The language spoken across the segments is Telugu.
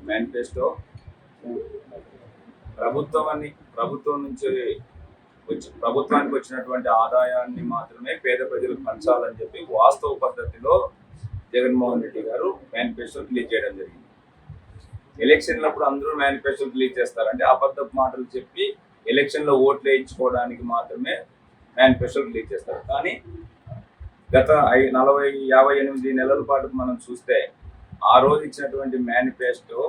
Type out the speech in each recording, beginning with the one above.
మేనిఫెస్టో ప్రభుత్వం నుంచి ప్రభుత్వానికి వచ్చినటువంటి ఆదాయాన్ని మాత్రమే పేద ప్రజలకు పంచాలని చెప్పి వాస్తవ పద్ధతిలో జగన్మోహన్ రెడ్డి గారు మేనిఫెస్టో రిలీజ్ చేయడం జరిగింది. ఎలక్షన్లప్పుడు అందరూ మేనిఫెస్టో రిలీజ్ చేస్తారంటే అబద్ధపు మాటలు చెప్పి ఎలక్షన్లో ఓట్లు వేయించుకోవడానికి మాత్రమే మేనిఫెస్టో రిలీజ్ చేస్తారు. కానీ గత 58 నెలల పాటు మనం చూస్తే ఆ రోజు ఇచ్చినటువంటి మేనిఫెస్టో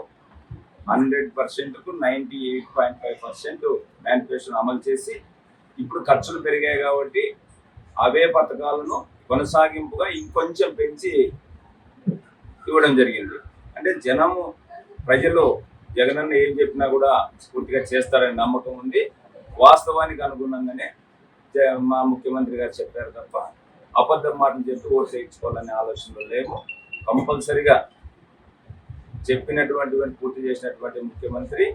100%కు 98.5% మేనిఫెస్టోను అమలు చేసి ఇప్పుడు ఖర్చులు పెరిగాయి కాబట్టి అవే పథకాలను కొనసాగింపుగా ఇంకొంచెం పెంచి ఇవ్వడం జరిగింది. అంటే ప్రజలు జగనన్న ఏం చెప్పినా కూడా పూర్తిగా చేస్తారనే నమ్మకం ఉంది. వాస్తవానికి అనుగుణంగానే మా ముఖ్యమంత్రి గారు చెప్పారు తప్ప అబద్ధం మాటలు చెప్పి ఓటు చేయించుకోవాలనే ఆలోచనలో లేము. కంపల్సరిగా చెప్పినటువంటి పూర్తి చేసినటువంటి ముఖ్యమంత్రి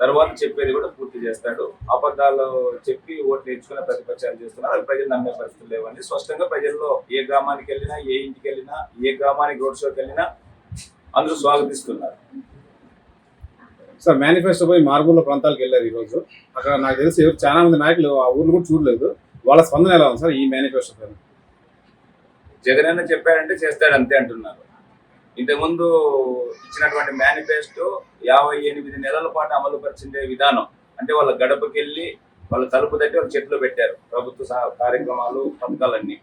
తర్వాత చెప్పేది కూడా పూర్తి చేస్తాడు. అబద్ధాలు చెప్పి ఓట్లు వేయించుకునే ప్రతిపక్షాలు చేస్తున్నారు. అది ప్రజలు నమ్మే పరిస్థితులు లేవండి. స్పష్టంగా ప్రజల్లో ఏ గ్రామానికి వెళ్ళినా, ఏ ఇంటికి వెళ్ళినా, ఏ గ్రామానికి రోడ్ షోకి వెళ్ళినా అందరూ స్వాగతిస్తున్నారు. సార్ మేనిఫెస్టో పోయి మారుమూల ప్రాంతాలకు వెళ్ళారు ఈరోజు. అక్కడ నాకు తెలిసి చాలా మంది నాయకులు ఆ ఊర్లు కూడా చూడలేదు. వాళ్ళ స్పందన ఎలా ఉంది సార్ ఈ మేనిఫెస్టో పైన? జగనన్న చెప్పాడంటే చేస్తాడు అంతే అంటున్నారు. ఇంతకుముందు ఇచ్చినటువంటి మేనిఫెస్టో 58 నెలల పాటు అమలు పరిచిందే విధానం అంటే వాళ్ళ గడపకి వెళ్ళి వాళ్ళ తలుపు తట్టి వాళ్ళ చెట్లు పెట్టారు ప్రభుత్వ కార్యక్రమాలు పథకాలన్నీ.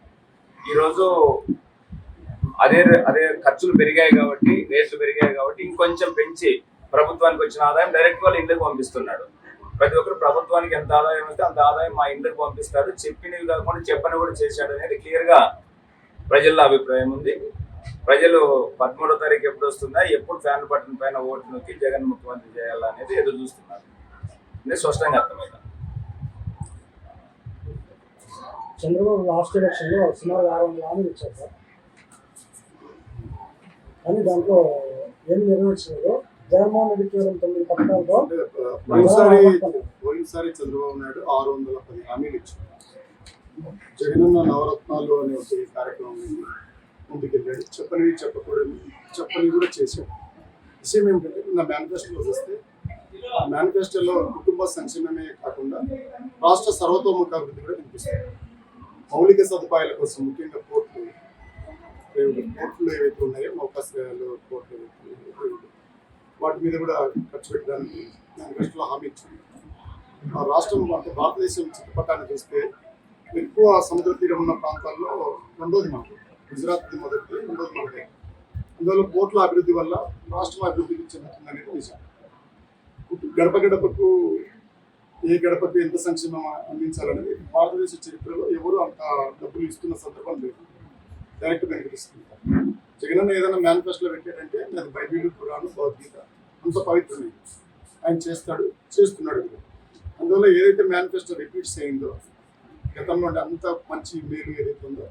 ఈరోజు అదే ఖర్చులు పెరిగాయి కాబట్టి, రేట్లు పెరిగాయి కాబట్టి ఇంకొంచెం పెంచి ప్రభుత్వానికి వచ్చిన ఆదాయం డైరెక్ట్ వాళ్ళ ఇళ్ళకి పంపిస్తున్నాడు. ప్రతి ఒక్కరు ప్రభుత్వానికి ఎంత ఆదాయం వస్తే అంత ఆదాయం మా ఇళ్ళకి పంపిస్తాడు. చెప్పినవి కాకుండా చెప్పని కూడా చేశాడు అనేది క్లియర్గా ప్రజల్లో అభిప్రాయం ఉంది. ప్రజలు 13వ తారీఖు ఎప్పుడు వస్తుందా, ఎప్పుడు ఫ్యాన్ బటన్ పైన ఓటు నొక్కి జగన్ ముఖ్యమంత్రి చేయాలనేది ఎదురు చూస్తున్నారు. అనేది స్పష్టంగా అర్థమైంది. చంద్రబాబు లాస్ట్ ఎలక్షన్ లో సుమారు 600 హామీలు ఇచ్చారు సార్. కానీ దాంట్లో ఏం నెరవేర్చలేదు. జగన్మోహన్ రెడ్డి కేవలం 9 పథకాలతో పోయినసారి చంద్రబాబు నాయుడు 610 హామీలు ఇచ్చారు. జగనన్న నవరత్నాలు అనే ఒక కార్యక్రమం ముందుకెళ్ళాడు. చెప్పని కూడా చేశాడు. విషయం ఏమిటంటే నా మేనిఫెస్టోలో వస్తే మేనిఫెస్టోలో కుటుంబ సంక్షేమమే కాకుండా రాష్ట్ర సర్వతోముఖ అభివృద్ధి కూడా కనిపిస్తుంది. మౌలిక సదుపాయాల కోసం ముఖ్యంగా పోర్టులు ఏవైతే ఉన్నాయో అవకాశాలు పోర్టులు వాటి మీద కూడా ఖర్చు పెట్టడానికి మేనిఫెస్టోలో హామీ ఇచ్చింది. ఆ రాష్ట్రం అంటే భారతదేశం చుట్టుపక్కల చూస్తే ఎక్కువ సముద్ర తీరం ఉన్న ప్రాంతాల్లో రెండోది మనకు గుజరాత్ మొదటి, రెండోది మనకే. అందువల్ల పోర్టుల అభివృద్ధి వల్ల రాష్ట్రం అభివృద్ధికి చెందుతుందనేది నిజం. గడపకు ఏ గడపకు ఎంత సంక్షేమం అందించాలనేది భారతదేశ చరిత్రలో ఎవరు అంత డబ్బులు ఇస్తున్న సందర్భం లేదు. డైరెక్ట్ బెనిఫిట్ ఇస్తుంటారు. జగనన్న ఏదైనా మేనిఫెస్టోలో పెట్టాడంటే అది బైబిల్, ఖురాన్, భగవద్గీత అంత పవిత్రమే. ఆయన చేస్తున్నాడు. అందువల్ల ఏదైతే మేనిఫెస్టో రిపీట్స్ అయిందో గతంలో అంత మంచి మేలు ఏదైతే ఉందో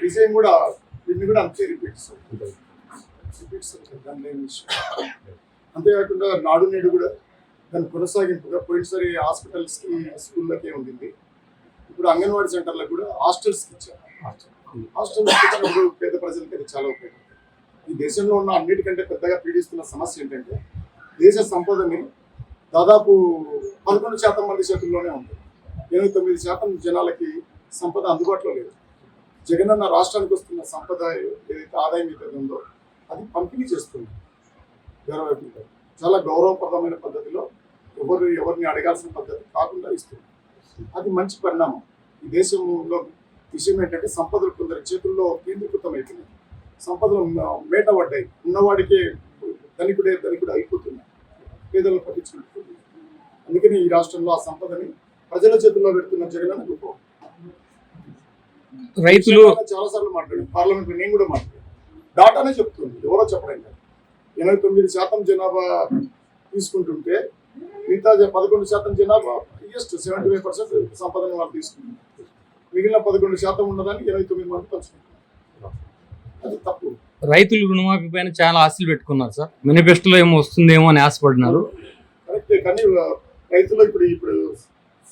విజయం కూడా వీటిని కూడా అంతే రిపీట్స్ దాని లేని విషయం. అంతేకాకుండా నాడు నేడు కూడా దాని కొనసాగింపుగా పోయినసారి హాస్పిటల్స్కి, స్కూళ్ళకే ఉండింది. ఇప్పుడు అంగన్వాడీ సెంటర్లకు కూడా హాస్టల్స్కి ఇచ్చారు. హాస్టల్స్ ఇచ్చినప్పుడు పేద ప్రజలకి అది చాలా ఉపయోగం. ఈ దేశంలో ఉన్న అన్నిటికంటే పెద్దగా పీడిస్తున్న సమస్య ఏంటంటే దేశ సంపదని దాదాపు 11% మంది చేతుల్లోనే ఉంది. 89% జనాలకి సంపద అందుబాటులో లేదు. జగనన్న రాష్ట్రానికి వస్తున్న సంపద ఏదైతే ఆదాయం ఏదైతే ఉందో అది పంపిణీ చేస్తుంది. చాలా గౌరవప్రదమైన పద్ధతిలో ఎవరిని అడగాల్సిన పద్ధతి కాకుండా ఇస్తుంది. అది మంచి పరిణామం. ఈ దేశంలో విషయం ఏంటంటే సంపదలు కొందరి చేతుల్లో కేంద్రీకృతం అవుతున్నాయి. సంపదలు మేట పడ్డాయి. ఉన్నవాడికే ధనికుడు అయిపోతున్నాయి. పేదలను పట్టించుకుంటుంది. అందుకని ఈ రాష్ట్రంలో ఆ సంపదని ప్రజల చేతుల్లో పెడుతున్న జగనన్న గొప్ప. రైతులు చాలా సార్లు మాట్లాడాను, పార్లమెంట్ నేను కూడా మాట్లాడాను. డాటానే చెప్తుంది, ఎవరో చెప్పడం కాదు. 89% జనాభా తీసుకుంటుంటే మిగతా 11% జనాభా 75% సంపదను వాళ్ళు తీసుకుంటారు. మిగిలిన 11% ఉన్నదాన్ని 29 మంది పంచుకుంటారు. అది తప్పు. రైతులు రుణమాఫీ పైన చాలా ఆశలు పెట్టుకున్నారు సార్. మేనిఫెస్టోలో ఏమో వస్తుందేమో అని ఆశపడినారు. కరెక్టే. కానీ రైతులు ఇప్పుడు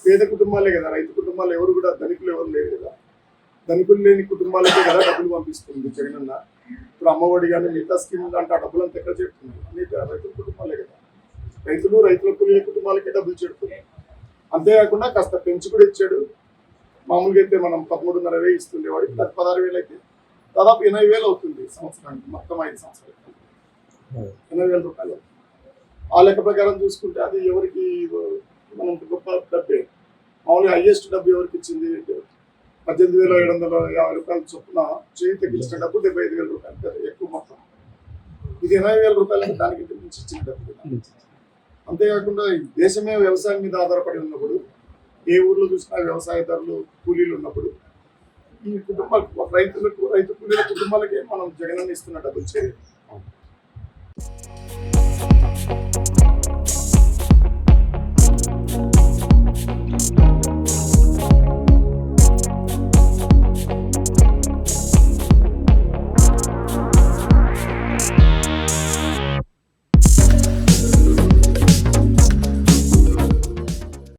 పేద కుటుంబాలే కదా. రైతు కుటుంబాలు ఎవరు కూడా ధనికులు ఎవరు లేరు కదా. ధనికులు లేని కుటుంబాలకే కదా డబ్బులు పంపిస్తుంది జగనన్న. ఇప్పుడు అమ్మఒడి కానీ మిగతా స్కీమ్ అంటే ఆ డబ్బులంతా ఎక్కడ చెప్తున్నారు. అన్ని రైతు కుటుంబాలే. రైతుల కూలీల కుటుంబాలకే డబ్బులు చెడుతుంది. అంతేకాకుండా కాస్త పెంచి కూడా ఇచ్చాడు. మామూలుగా అయితే మనం 13,500 ఇస్తుండేవాడు, ఇప్పుడు 16,000 అయితే దాదాపు 80,000 అవుతుంది సంవత్సరానికి. మొత్తం 5 సంవత్సరాలు 80,000 రూపాయలు. ఆ లెక్క ప్రకారం చూసుకుంటే అది ఎవరికి మనం గొప్ప డబ్బే. మామూలుగా హైయెస్ట్ డబ్బు ఎవరికి ఇచ్చింది 18,750 రూపాయలు చొప్పున చేతికి ఇచ్చిన డబ్బు 75,000 రూపాయలు కదా ఎక్కువ మొత్తం. ఇది 80,000 రూపాయలు దానికి మించి ఇచ్చిన డబ్బు కదా. అంతేకాకుండా ఈ దేశమే వ్యవసాయం మీద ఆధారపడి ఉన్నప్పుడు, ఏ ఊర్లో చూసినా వ్యవసాయదారులు కూలీలు ఉన్నప్పుడు, ఈ రైతు కూలీల కుటుంబాలకే మనం జగనన్న ఇస్తున్న డబ్బులు చేయలేదు.